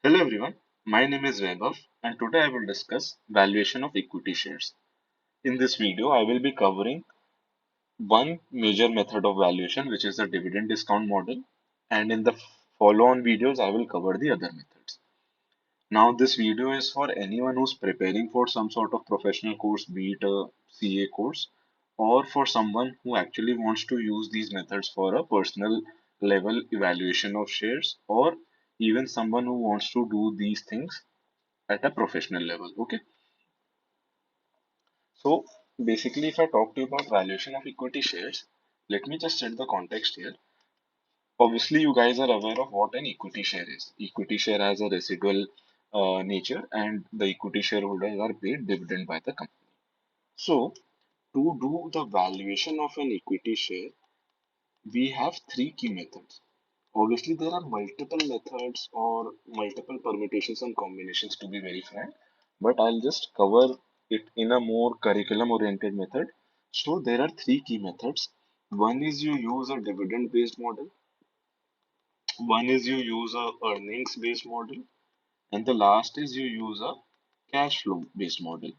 Hello everyone, my name is Vaibhav and today I will discuss valuation of equity shares. In this video, I will be covering one major method of valuation which is the dividend discount model, and in the follow-on videos I will cover the other methods. Now this video is for anyone who's preparing for some sort of professional course, be it a CA course, or for someone who actually wants to use these methods for a personal level evaluation of shares, or even someone who wants to do these things at a professional level. Okay, so basically, if I talk to you about valuation of equity shares, let me just set the context here. Obviously, you guys are aware of what an equity share is. Equity share has a residual nature, and the equity shareholders are paid dividend by the company. So, to do the valuation of an equity share, we have three key methods. Obviously, there are multiple methods or multiple permutations and combinations to be very frank, but I'll just cover it in a more curriculum oriented method. So, there are three key methods. One is you use a dividend based model, one is you use a earnings based model, and the last is you use a cash flow based model.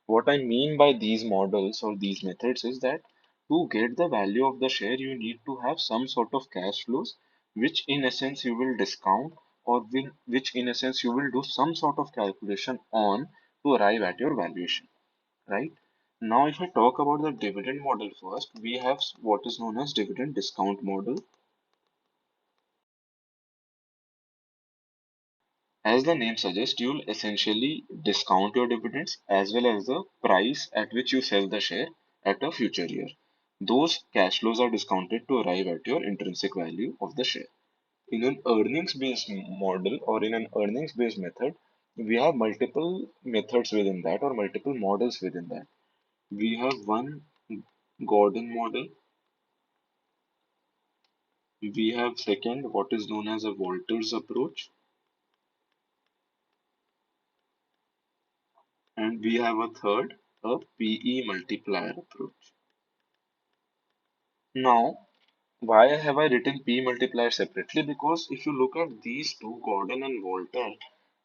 What I mean by these models or these methods is that to get the value of the share, you need to have some sort of cash flows, which in essence you will discount, or which in essence you will do some sort of calculation on to arrive at your valuation, right? Now, if I talk about the dividend model first, we have what is known as dividend discount model. As the name suggests, you'll essentially discount your dividends as well as the price at which you sell the share at a future year. Those cash flows are discounted to arrive at your intrinsic value of the share. In an earnings based model or in an earnings based method, we have multiple methods within that or multiple models within that. We have one Gordon model, we have second what is known as a Walters approach, and we have a third, a PE multiplier approach. Now, why have I written P multiplier separately? Because if you look at these two, Gordon and Walter,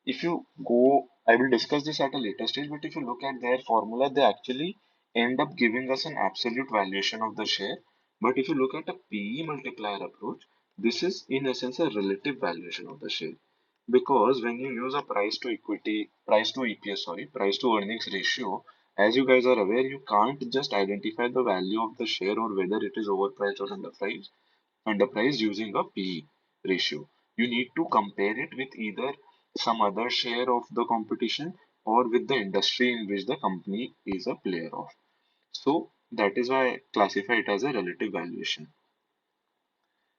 if you go, I will discuss this at a later stage, but if you look at their formula, they actually end up giving us an absolute valuation of the share. But if you look at a PE multiplier approach, this is in essence a relative valuation of the share. Because when you use a price to EPS, sorry, price to earnings ratio, as you guys are aware, you can't just identify the value of the share or whether it is overpriced or underpriced using a PE ratio. You need to compare it with either some other share of the competition or with the industry in which the company is a player of. So that is why I classify it as a relative valuation.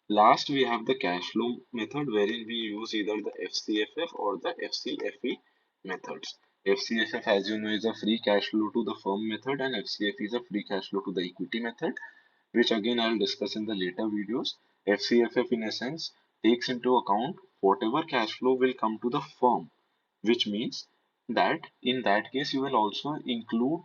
Last, we have the cash flow method wherein we use either the FCFF or the FCFE methods. FCFF, as you know, is a free cash flow to the firm method, and FCFE is a free cash flow to the equity method, which again I'll discuss in the later videos. FCFF, in essence, takes into account whatever cash flow will come to the firm, which means that in that case you will also include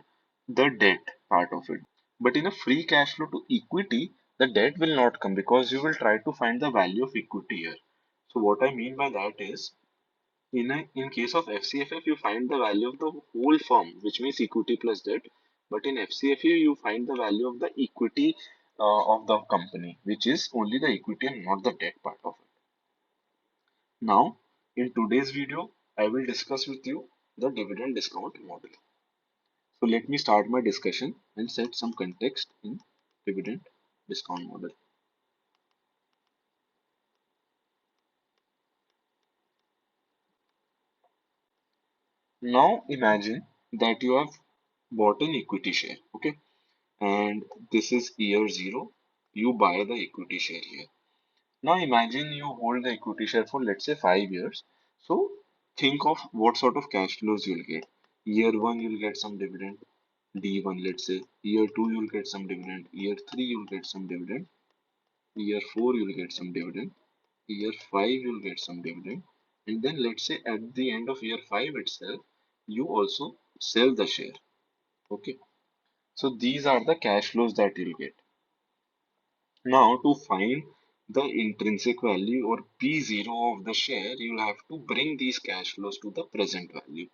the debt part of it. But in a free cash flow to equity, the debt will not come because you will try to find the value of equity here. So what I mean by that is, in case of FCFF, you find the value of the whole firm, which means equity plus debt. But in FCFU, you find the value of the equity of the company, which is only the equity and not the debt part of it. Now, in today's video, I will discuss with you the dividend discount model. So let me start my discussion and set some context in dividend discount model. Now imagine that you have bought an equity share, okay? And this is year zero. You buy the equity share here. Now imagine you hold the equity share for let's say 5 years. So think of what sort of cash flows you'll get. Year one, you'll get some dividend, D1, let's say. Year two, you'll get some dividend. Year three, you'll get some dividend. Year four, you'll get some dividend. Year five, you'll get some dividend. And then let's say at the end of year five itself, you also sell the share. Okay. So these are the cash flows that you'll get. Now to find the intrinsic value or P0 of the share, you'll have to bring these cash flows to the present value.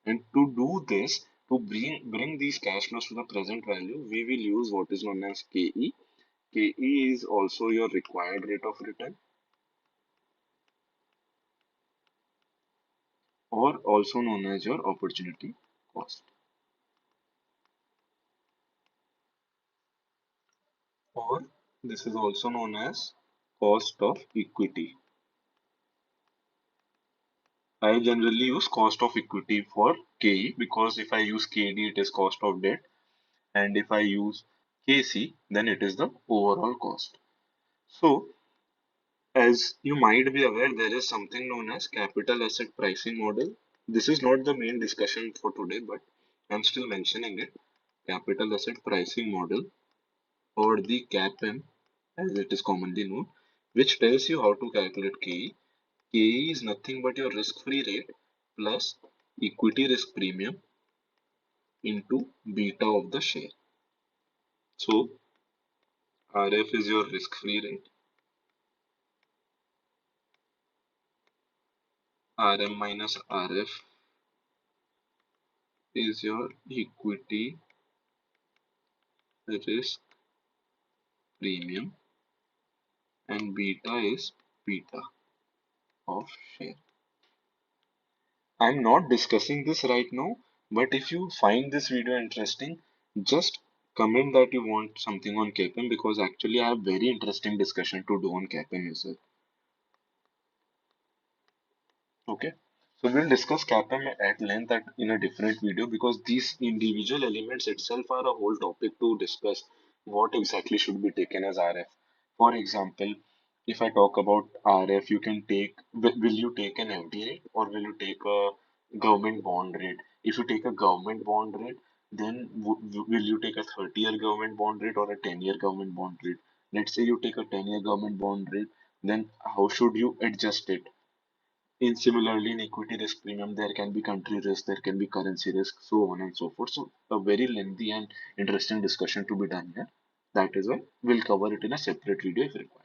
And to do this, to bring these cash flows to the present value, we will use what is known as KE. KE is also your required rate of return, or also known as your opportunity cost, or this is also known as cost of equity. I generally use cost of equity for KE because if I use KD, it is cost of debt, and if I use KC, then it is the overall cost. So, as you might be aware, there is something known as capital asset pricing model. This is not the main discussion for today, but I'm still mentioning it. Capital asset pricing model, or the CAPM as it is commonly known, which tells you how to calculate KE. KE is nothing but your risk-free rate plus equity risk premium into beta of the share. So RF is your risk-free rate, RM minus RF is your equity risk premium, and beta is beta of share. I'm not discussing this right now, but if you find this video interesting, just comment that you want something on KPM because actually I have very interesting discussion to do on KPM as well. Okay. So we'll discuss CAPM at length in a different video because these individual elements itself are a whole topic to discuss what exactly should be taken as RF. For example, if I talk about RF, you can take, will you take an FD rate or will you take a government bond rate? If you take a government bond rate, then will you take a 30-year government bond rate or a 10-year government bond rate? Let's say you take a 10-year government bond rate, then how should you adjust it? In similarly, in equity risk premium, there can be country risk, there can be currency risk, so on and so forth. So a very lengthy and interesting discussion to be done here. That is why we'll cover it in a separate video if required.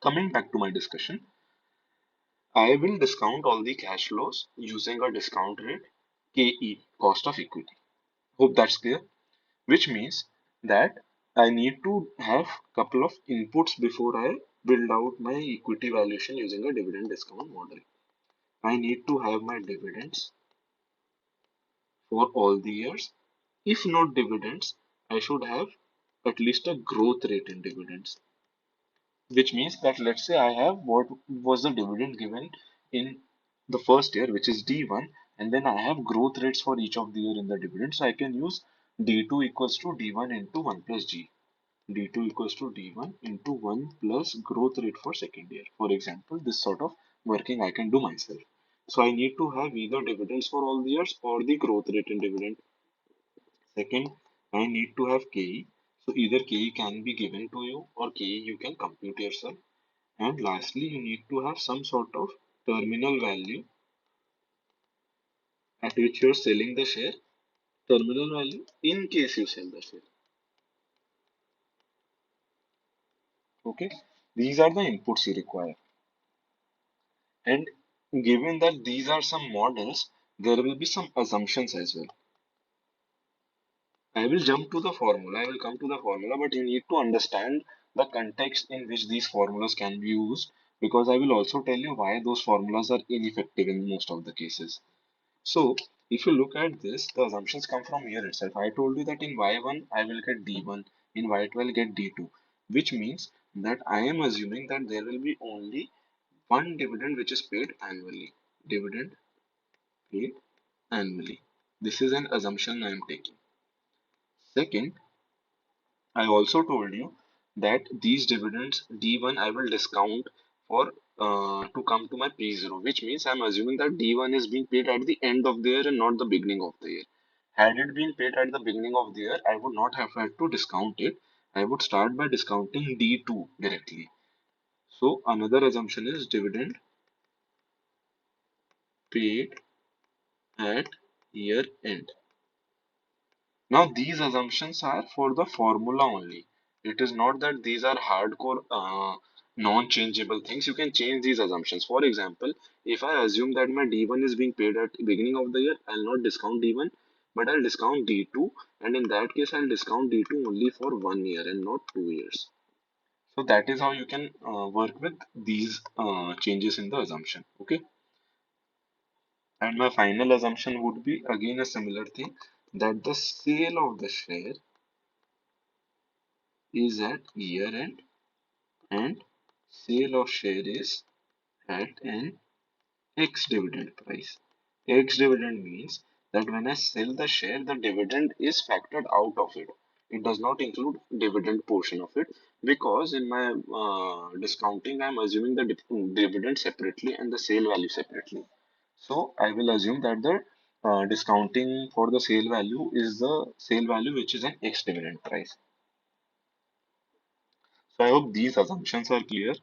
Coming back to my discussion, I will discount all the cash flows using a discount rate KE, cost of equity. Hope that's clear. Which means that I need to have couple of inputs before I build out my equity valuation using a dividend discount model. I need to have my dividends for all the years. If not dividends, I should have at least a growth rate in dividends, which means that let's say I have what was the dividend given in the first year, which is D1, and then I have growth rates for each of the year in the dividend. So I can use D2 equals to D1 into 1 plus G. D2 equals to D1 into 1 plus growth rate for second year. For example, this sort of working I can do myself. So I need to have either dividends for all the years or the growth rate in dividend. Second, I need to have KE. So either KE can be given to you or KE you can compute yourself. And lastly, you need to have some sort of terminal value at which you're selling the share. Terminal value in case you sell the share. Okay. These are the inputs you require. And given that these are some models, there will be some assumptions as well. I will jump to the formula, I will come to the formula, but you need to understand the context in which these formulas can be used because I will also tell you why those formulas are ineffective in most of the cases. So, if you look at this, the assumptions come from here itself. I told you that in Y1 I will get D1, in Y2 I will get D2, which means that I am assuming that there will be only one dividend which is paid annually. Dividend paid annually. This is an assumption I am taking. Second, I also told you that these dividends D1 I will discount for to come to my P0, which means I'm assuming that D1 is being paid at the end of the year and not the beginning of the year. Had it been paid at the beginning of the year, I would not have had to discount it. I would start by discounting D2 directly. So another assumption is dividend paid at year end. Now, these assumptions are for the formula only. It is not that these are hardcore non-changeable things. You can change these assumptions. For example, if I assume that my D1 is being paid at the beginning of the year, I'll not discount D1, but I'll discount D2. And in that case, I'll discount D2 only for 1 year and not 2 years. So that is how you can work with these changes in the assumption. Okay. And my final assumption would be again a similar thing, that the sale of the share is at year end and sale of share is at an X dividend price. X dividend means that when I sell the share, the dividend is factored out of it. It does not include dividend portion of it, because in my discounting, I'm assuming the dividend separately and the sale value separately. So I will assume that the discounting for the sale value is the sale value which is an X dividend price. So I hope these assumptions are clear.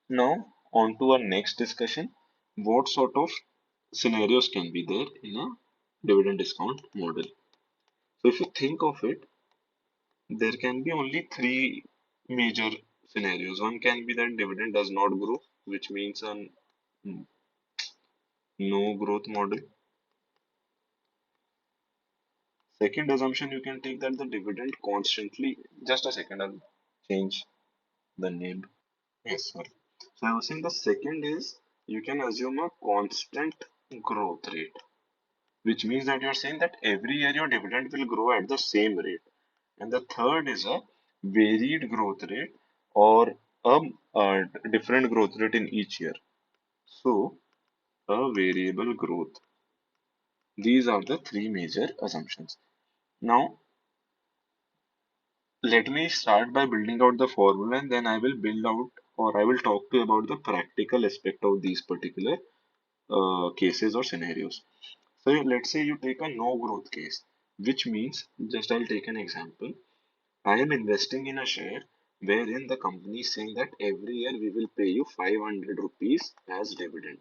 Now, on to our next discussion. What sort of scenarios can be there in a dividend discount model? So if you think of it, there can be only three major scenarios. One can be that dividend does not grow, which means a no growth model. Second assumption, you can take that the dividend constantly, just a second, I'll change the name. Yes, sorry. So I was saying the second is you can assume a constant growth rate, which means that you're saying that every year your dividend will grow at the same rate. And the third is a varied growth rate, or a different growth rate in each year. So a variable growth. These are the three major assumptions. Now, let me start by building out the formula, and then I will build out, or I will talk to you about the practical aspect of these particular cases or scenarios. So let's say you take a no growth case, which means, just I'll take an example. I am investing in a share wherein the company is saying that every year we will pay you 500 rupees as dividend,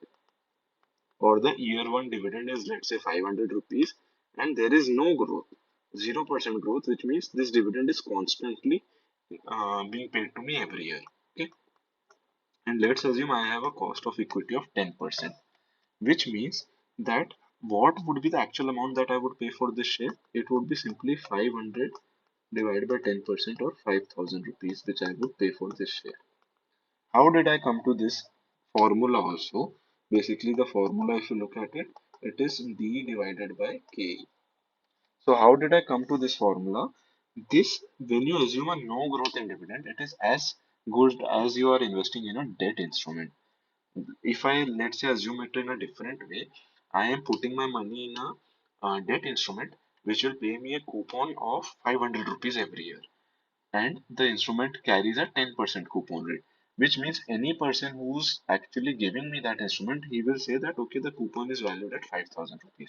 or the year one dividend is, let's say, 500 rupees, and there is no growth, 0% growth, which means this dividend is constantly being paid to me every year. Okay, and let's assume I have a cost of equity of 10%, which means that what would be the actual amount that I would pay for this share? It would be simply 500 divided by 10%, or 5,000 rupees, which I would pay for this share. How did I come to this formula also? Basically, the formula, if you look at it, it is D divided by K. So how did I come to this formula? This, when you assume a no growth in dividend, it is as good as you are investing in a debt instrument. If I, let's say, assume it in a different way, I am putting my money in a debt instrument which will pay me a coupon of 500 rupees every year, and the instrument carries a 10% coupon rate, which means any person who's actually giving me that instrument, he will say that okay, the coupon is valued at 5,000 rupees,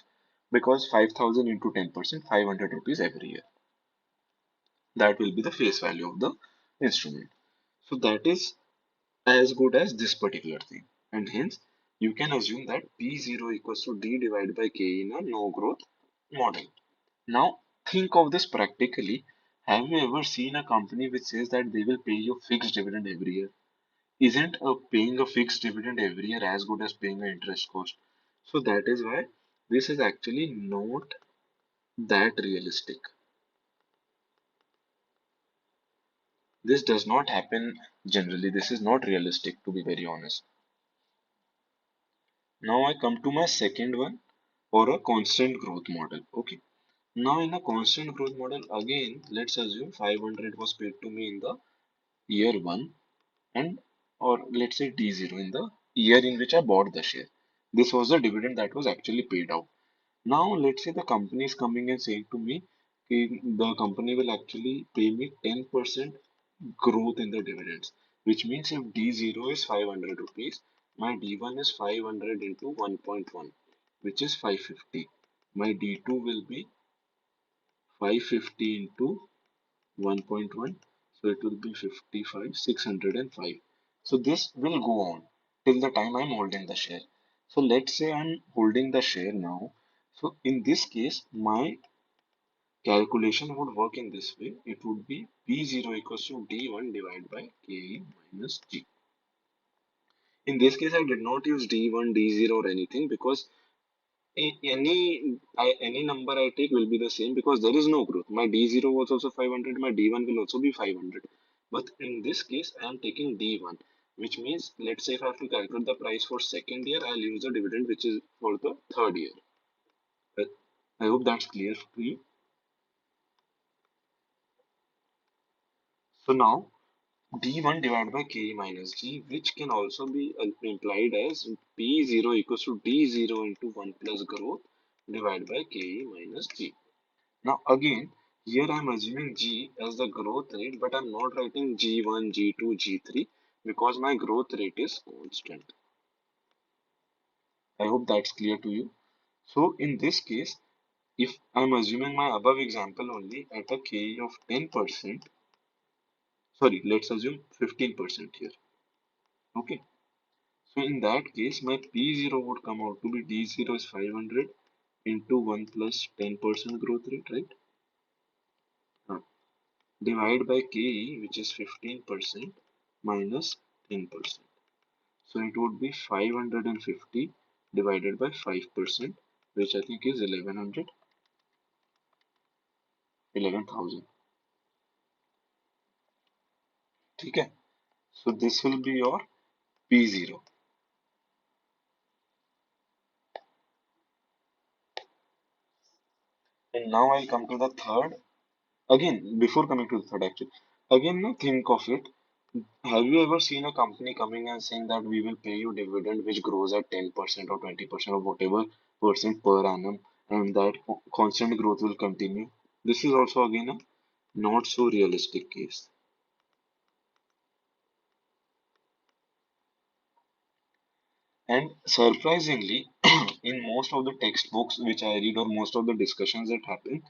because 5,000 into 10%, 500 rupees every year. That will be the face value of the instrument. So that is as good as this particular thing, and hence you can assume that P0 equals to D divided by K in a no growth model. Now think of this practically. Have you ever seen a company which says that they will pay you fixed dividend every year? Isn't paying a fixed dividend every year as good as paying an interest cost? So that is why this is actually not that realistic. This does not happen generally. This is not realistic, to be very honest. Now I come to my second one, or a constant growth model. Okay. Now in a constant growth model, again, let's assume 500 was paid to me in the year one, and, or let's say D0 in the year in which I bought the share. This was the dividend that was actually paid out. Now let's say the company is coming and saying to me, "Okay, the company will actually pay me 10% growth in the dividends," which means if D0 is 500 rupees, my D1 is 500 into 1.1, which is 550. My D2 will be 550 into 1.1, so it will be 55, 605. So this will go on till the time I'm holding the share. So let's say I'm holding the share now. So in this case, my calculation would work in this way. It would be P0 equals to D1 divided by KE minus G. In this case, I did not use D1, D0 or anything because any number I take will be the same because there is no growth. My D0 was also 500, my D1 will also be 500. But in this case, I am taking D1, which means let's say if I have to calculate the price for second year, I'll use the dividend which is for the third year. I I hope that's clear to you. So now D1 divided by K minus G, which can also be implied as P0 equals to D0 into 1 plus growth divided by K minus G. Now again, here I'm assuming G as the growth rate, but I'm not writing G1, G2, G3 because my growth rate is constant. I hope that's clear to you. So in this case, if I'm assuming my above example only at a K of 10%, sorry, let's assume 15% here. Okay. So in that case, my P0 would come out to be D0 is 500 into 1 plus 10% growth rate, right? Uh, Divide by KE, which is 15% minus 10%. So it would be 550 divided by 5%, which I think is 1100, 11,000. Okay. So this will be your P0. And now I'll come to the third. Again, before coming to the third, actually, again, now think of it. Have you ever seen a company coming and saying that we will pay you dividend which grows at 10% or 20% or whatever percent per annum and that constant growth will continue? This is also again a not so realistic case. And surprisingly, in most of the textbooks which I read or most of the discussions that happen,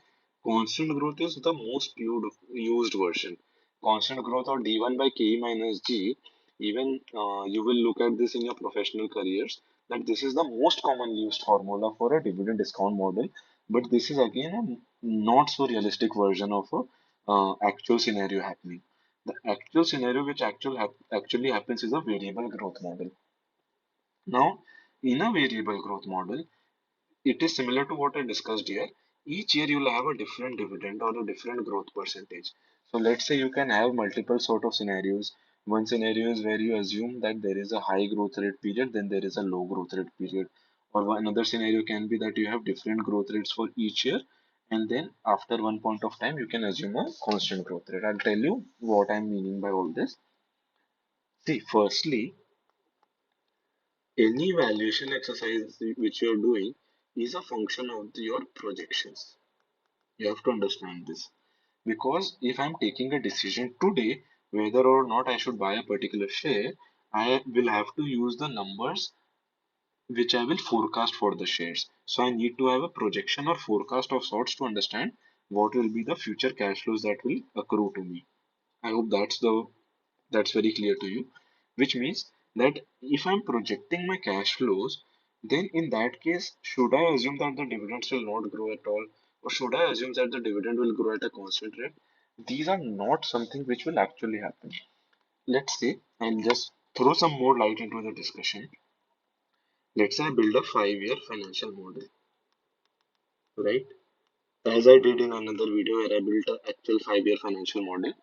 constant growth is the most used version. Constant growth or D1 by K minus G, even you will look at this in your professional careers, that this is the most commonly used formula for a dividend discount model. But this is again a not so realistic version of a actual scenario happening. The actual scenario which actually happens is a variable growth model. Now, in a variable growth model, it is similar to what I discussed here. Each year you'll have a different dividend or a different growth percentage. So let's say you can have multiple sort of scenarios. One scenario is where you assume that there is a high growth rate period, then there is a low growth rate period. Or another scenario can be that you have different growth rates for each year, and then after one point of time you can assume a constant growth rate. I'll tell you what I'm meaning by all this. See, firstly, any valuation exercise which you're doing is a function of your projections. You have to understand this. Because if I'm taking a decision today whether or not I should buy a particular share, I will have to use the numbers which I will forecast for the shares. So I need to have a projection or forecast of sorts to understand what will be the future cash flows that will accrue to me. I hope that's very clear to you, which means that if I'm projecting my cash flows, then in that case, should I assume that the dividends will not grow at all, or should I assume that the dividend will grow at a constant rate? These are not something which will actually happen. Let's say, I'll just throw some more light into the discussion. Let's say I build a 5-year financial model, right? As I did in another video where I built an actual 5-year financial model.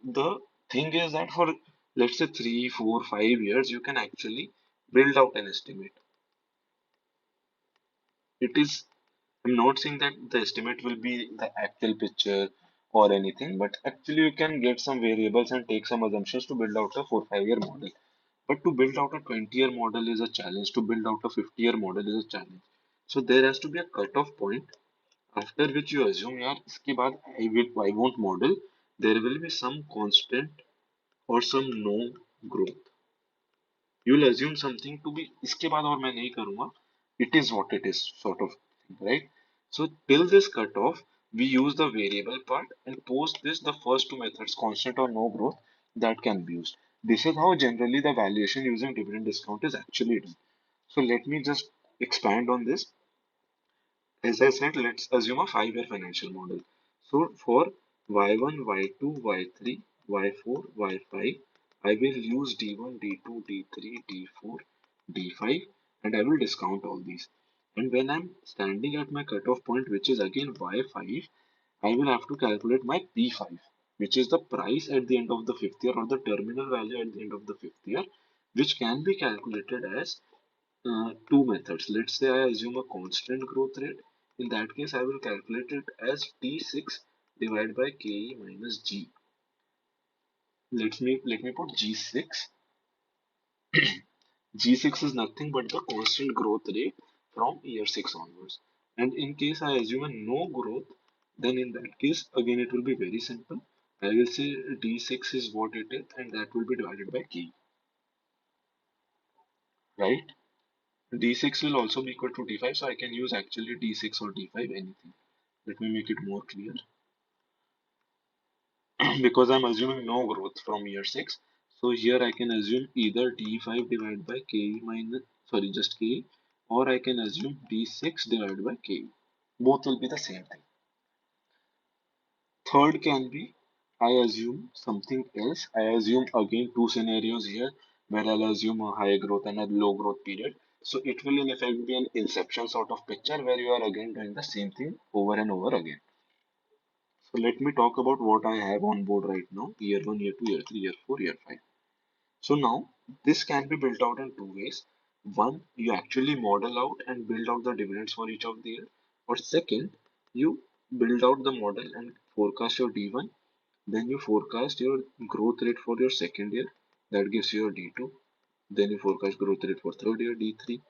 The thing is that for let's say 3, 4, 5 years, you can actually build out an estimate. It is, I'm not saying that the estimate will be the actual picture or anything, but actually you can get some variables and take some assumptions to build out a 4, 5 year model. But to build out a 20-year model is a challenge. To build out a 50-year model is a challenge. So there has to be a cutoff point after which you assume, यार इसके बाद I won't model. There will be some constant or some no growth. You will assume something to be इसके बाद और मैं नहीं करूँगा. It is what it is, sort of thing, right? So till this cutoff, we use the variable part and post this the first two methods, constant or no growth, that can be used. This is how generally the valuation using dividend discount is actually done. So let me just expand on this. As I said, let's assume a 5-year financial model. So for Y1, Y2, Y3, Y4, Y5, I will use D1, D2, D3, D4, D5, and I will discount all these. And when I'm standing at my cutoff point, which is again Y5, I will have to calculate my P5, which is the price at the end of the fifth year or the terminal value at the end of the fifth year, which can be calculated as two methods. Let's say I assume a constant growth rate. In that case, I will calculate it as T6 divided by KE minus G. Let me put G6. G6 is nothing but the constant growth rate from year 6 onwards. And in case I assume a no growth, then in that case, again it will be very simple. I will say D6 is what it is, and that will be divided by K, right? D6 will also be equal to D5, so I can use actually D6 or D5, anything. Let me make it more clear. Because I'm assuming no growth from year 6. So here I can assume either D5 divided by K minus, sorry, just K, or I can assume D6 divided by K. Both will be the same thing. Third can be, I assume something else. I assume again two scenarios here where I'll assume a high growth and a low growth period. So it will in effect be an inception sort of picture where you are again doing the same thing over and over again. So let me talk about what I have on board right now, year 1, year 2, year 3, year 4, year 5. So now this can be built out in two ways. One, you actually model out and build out the dividends for each of the year. Or second, you build out the model and forecast your D1. Then you forecast your growth rate for your second year. That gives you your D2. Then you forecast growth rate for third year D3,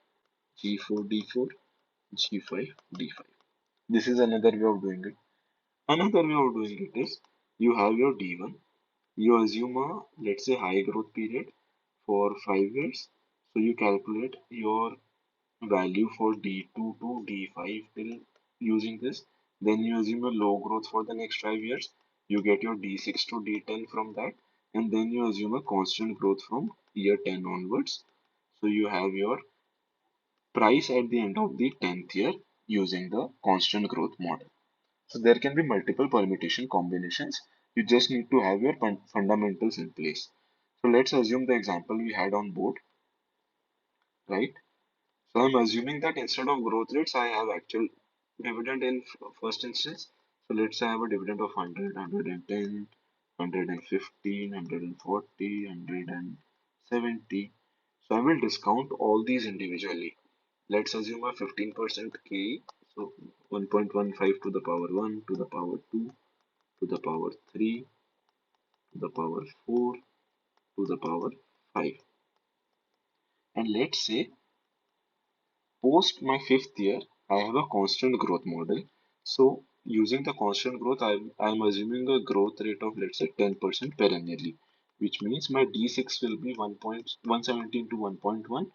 G4, D4, G5, D5. This is another way of doing it. Another way of doing it is you have your D1. You assume a, let's say, high growth period for 5 years. So you calculate your value for D2 to D5 till using this. Then you assume a low growth for the next 5 years. You get your D6 to D10 from that. And then you assume a constant growth from year 10 onwards. So you have your price at the end of the 10th year using the constant growth model. So there can be multiple permutation combinations. You just need to have your fundamentals in place. So let's assume the example we had on board, right? So I'm assuming that instead of growth rates, I have actual dividend in first instance. So let's say I have a dividend of 100, 110, 115, 140, 170. So I will discount all these individually. Let's assume a 15% K. So 1.15 to the power 1, to the power 2, to the power 3, to the power 4, to the power 5. And let's say post my fifth year, I have a constant growth model. So using the constant growth, I'm assuming a growth rate of let's say 10% perennially, which means my D6 will be 1.117 to 1.1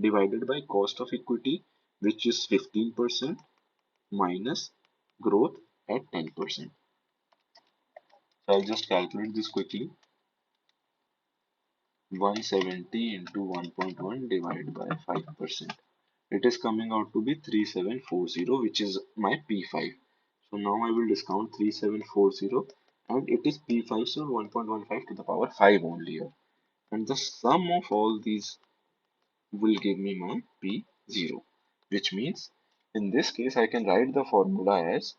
divided by cost of equity, which is 15% minus growth at 10%. So I'll just calculate this quickly. 170 into 1.1 divided by 5%. It is coming out to be 3740, which is my P5. So now I will discount 3740 and it is P5, so 1.15 to the power 5 only here. And the sum of all these will give me my P0, which means in this case I can write the formula as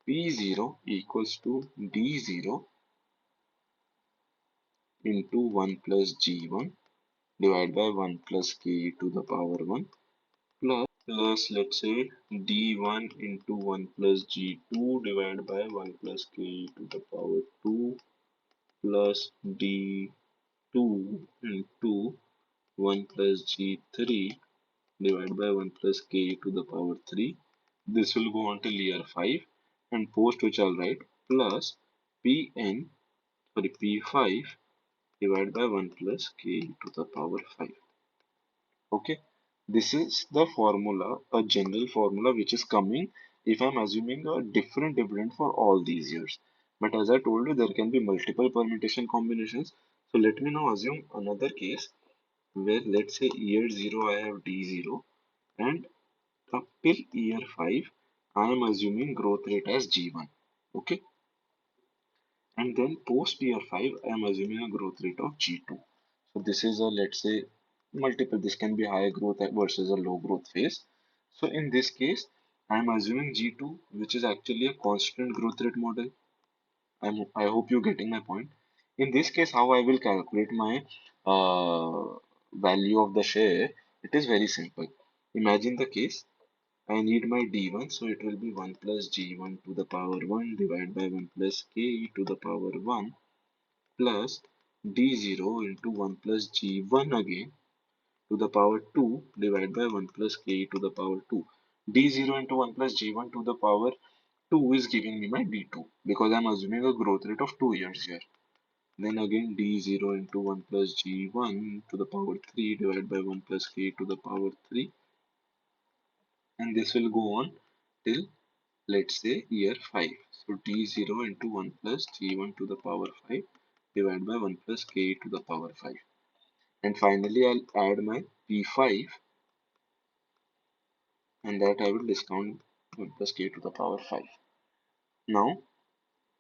P0 equals to D0 into 1 plus G1 divided by 1 plus K to the power 1 plus let's say d1 into 1 plus g2 divided by 1 plus k to the power 2 plus d2 into 1 plus g3 divided by 1 plus k to the power 3. This will go on till year 5 and post which I'll write plus pn, sorry, p5 divided by 1 plus k to the power 5. Okay, this is the formula, a general formula which is coming if I'm assuming a different dividend for all these years. But as I told you, there can be multiple permutation combinations. So let me now assume another case where let's say year 0 I have D0 and up till year 5, I am assuming growth rate as G1. Okay. And then post year 5, I am assuming a growth rate of G2. So this is a, let's say, multiple. This can be high growth versus a low growth phase. So in this case, I am assuming G2, which is actually a constant growth rate model. I hope you're getting my point. In this case, how I will calculate my value of the share, it is very simple. Imagine the case. I need my D1, so it will be 1 plus G1 to the power 1 divided by 1 plus K to the power 1 plus D0 into 1 plus G1 again to the power 2 divided by 1 plus K to the power 2. D0 into 1 plus G1 to the power 2 is giving me my D2 because I'm assuming a growth rate of 2 years here. Then again D0 into 1 plus G1 to the power 3 divided by 1 plus K to the power 3, and this will go on till, let's say, year 5. So D0 into 1 plus G1 to the power 5 divided by 1 plus K to the power 5. And finally I'll add my P5, and that I will discount 1 plus K to the power 5. Now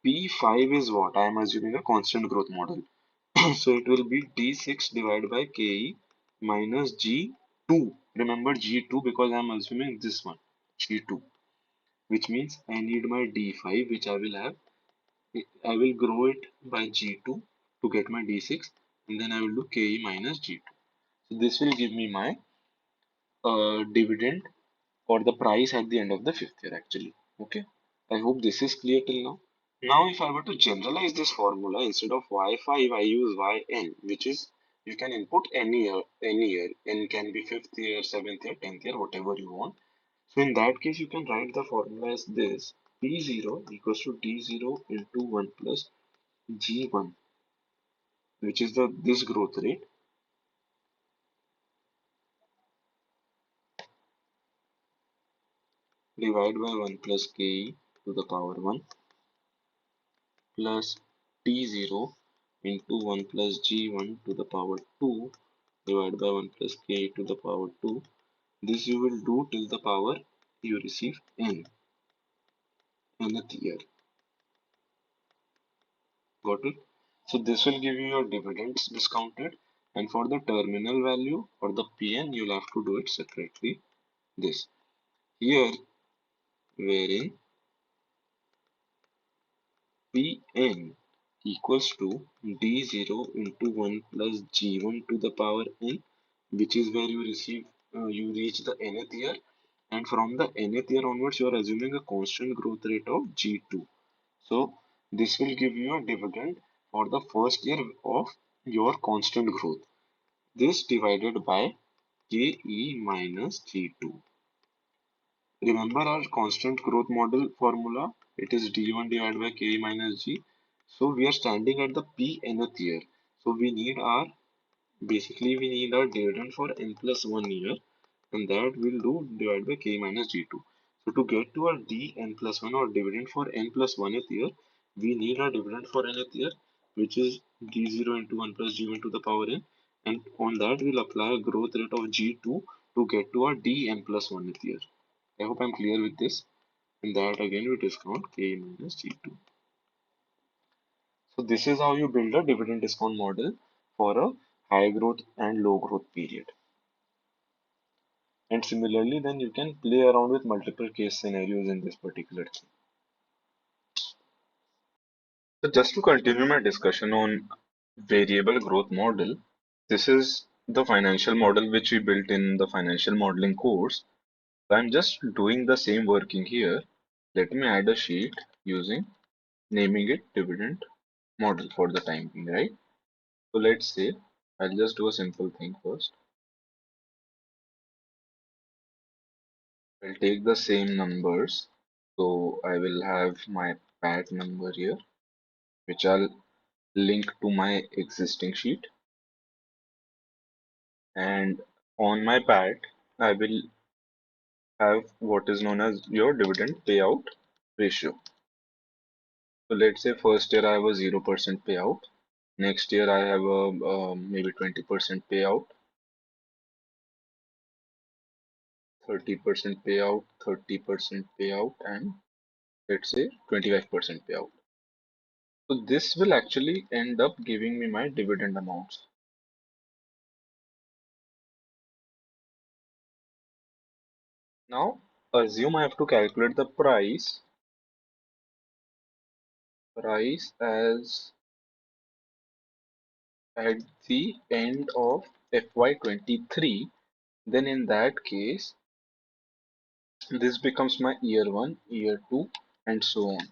P5 is what? I am assuming a constant growth model. So it will be D6 divided by KE minus G2. Remember G2 because I am assuming this one, G2, which means I need my D5, which I will have. I will grow it by G2 to get my D6, and then I will do KE minus G2. So this will give me my dividend or the price at the end of the 5th year actually. Okay. I hope this is clear till now. Now if I were to generalize this formula, instead of y5 I use yn, which is you can input any year. N can be 5th year, 7th year, 10th year, whatever you want. So in that case you can write the formula as this: P0 equals to D0 into 1 plus G1, which is the this growth rate, divided by 1 plus Ke to the power 1 plus T0 into 1 plus G1 to the power 2 divided by 1 plus K to the power 2. This you will do till the power you receive nth year. Got it? So this will give you your dividends discounted, and for the terminal value or the PN you'll have to do it separately. This here wherein Pn equals to D0 into 1 plus G1 to the power n, which is where you receive you reach the nth year, and from the nth year onwards you are assuming a constant growth rate of G2. So this will give you a dividend for the first year of your constant growth. This divided by Ke minus G2. Remember our constant growth model formula? It is D1 divided by K minus G. So we are standing at the P nth year. So we need our dividend for n plus 1 year, and that will do divided by K minus G2. So to get to our D n plus 1 or dividend for n plus 1th year, we need our dividend for nth year, which is D0 into 1 plus G1 to the power n, and on that we'll apply a growth rate of G2 to get to our D n plus 1th year. I hope I'm clear with this. And that again we discount K minus G2. So this is how you build a dividend discount model for a high growth and low growth period. And similarly, then you can play around with multiple case scenarios in this particular thing. So just to continue my discussion on variable growth model, this is the financial model which we built in the financial modeling course. I'm just doing the same working here. Let me add a sheet using naming it dividend model for the time being, right? So let's say I'll just do a simple thing first. I'll take the same numbers. So I will have my PAT number here, which I'll link to my existing sheet. And on my PAT, I will have what is known as your dividend payout ratio. So let's say first year I have a 0% payout. Next year I have a maybe 20% payout. 30% payout, 30% payout, and let's say 25% payout. So this will actually end up giving me my dividend amounts. Now, assume I have to calculate the price as at the end of FY23, then in that case, this becomes my year 1, year 2, and so on.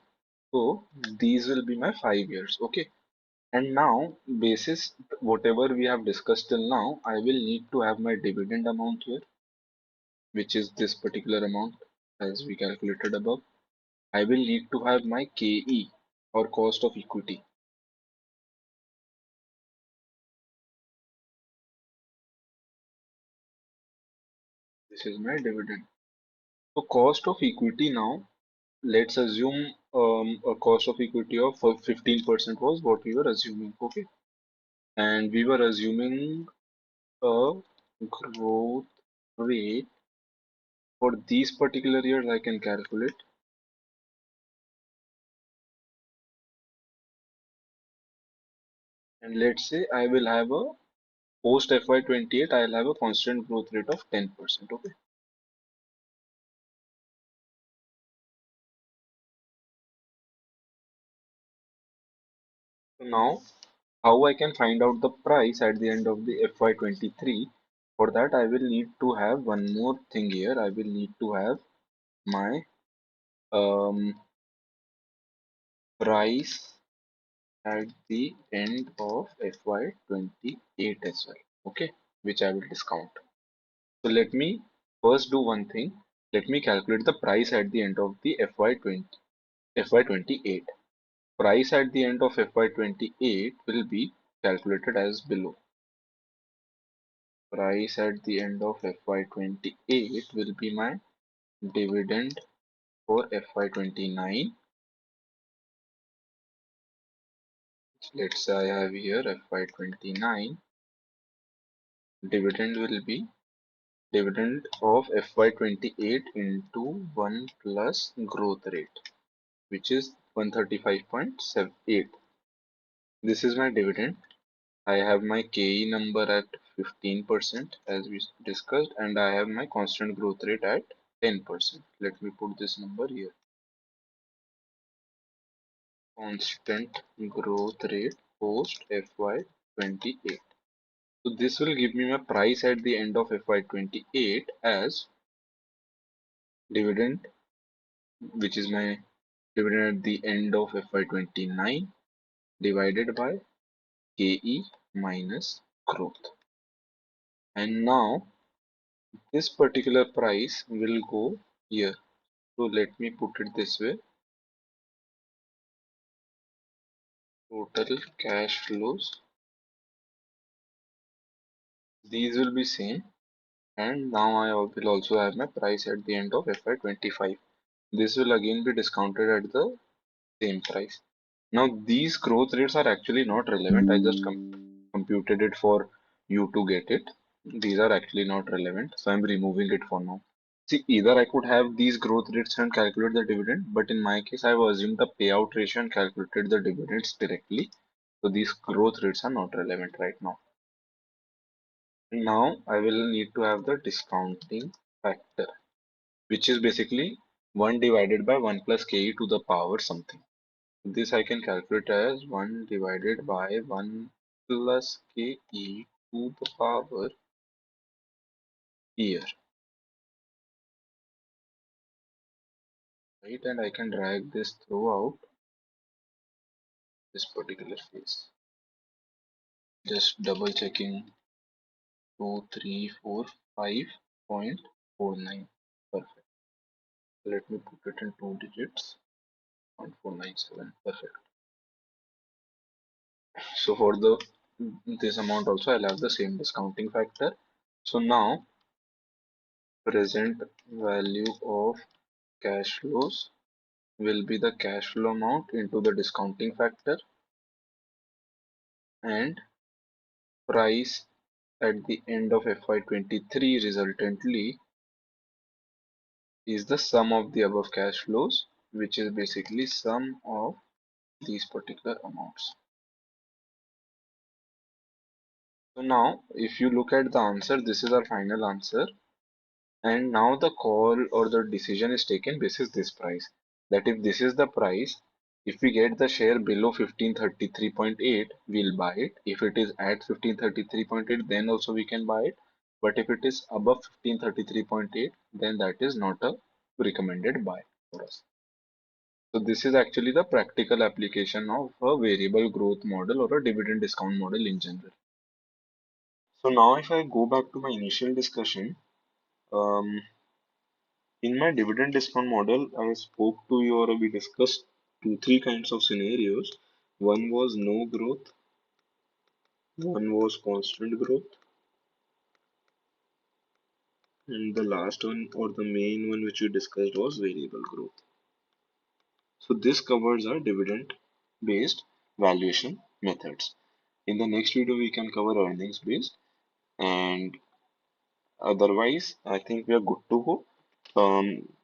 So these will be my 5 years. Okay. And now, basis whatever we have discussed till now, I will need to have my dividend amount here, which is this particular amount as we calculated above. I will need to have my KE or cost of equity. This is my dividend. So cost of equity now, let's assume a cost of equity of 15% was what we were assuming. Okay. And we were assuming a growth rate for these particular years. I can calculate, and let's say I will have a post FY28, I'll have a constant growth rate of 10%. Okay. So now, how I can find out the price at the end of the FY23? For that, I will need to have one more thing here. I will need to have my um, price at the end of FY28 as well. Okay, which I will discount. So let me first do one thing. Let me calculate the price at the end of the FY28. Price at the end of FY28 will be calculated as below. Price at the end of FY28 will be my dividend for FY29. Let's say I have here FY29. Dividend will be dividend of FY28 into 1 plus growth rate, which is 135.78. This is my dividend. I have my KE number at 15% as we discussed, and I have my constant growth rate at 10%. Let me put this number here. Constant growth rate post FY28. So this will give me my price at the end of FY28 as dividend, which is my dividend at the end of FY29 divided by KE minus growth. And now this particular price will go here. So let me put it this way. Total cash flows. These will be same. And now I will also have my price at the end of FY25. This will again be discounted at the same price. Now these growth rates are actually not relevant. I just computed it for you to get it. These are actually not relevant. So I'm removing it for now. See, either I could have these growth rates and calculate the dividend, but in my case, I've assumed the payout ratio and calculated the dividends directly. So these growth rates are not relevant right now. Now I will need to have the discounting factor, which is basically 1 divided by 1 plus ke to the power something. This I can calculate as 1 divided by 1 plus ke to the power here, right? And I can drag this throughout this particular phase. Just double checking 2345.49. Perfect. Let me put it in 2 digits. 1497. Perfect. So for the this amount also I'll have the same discounting factor. So now present value of cash flows will be the cash flow amount into the discounting factor, and price at the end of FY23 resultantly is the sum of the above cash flows, which is basically sum of these particular amounts. So now, if you look at the answer, this is our final answer. And now the call or the decision is taken basis this price. That if this is the price, if we get the share below 1533.8, we'll buy it. If it is at 1533.8, then also we can buy it. But if it is above 1533.8, then that is not a recommended buy for us. So this is actually the practical application of a variable growth model or a dividend discount model in general. So now if I go back to my initial discussion, um, in my dividend discount model, I spoke to you or we discussed two, three kinds of scenarios. One was no growth, one was constant growth, and the last one or the main one which we discussed was variable growth. So this covers our dividend based valuation methods. In the next video, we can cover earnings based, and otherwise, I think we are good to go.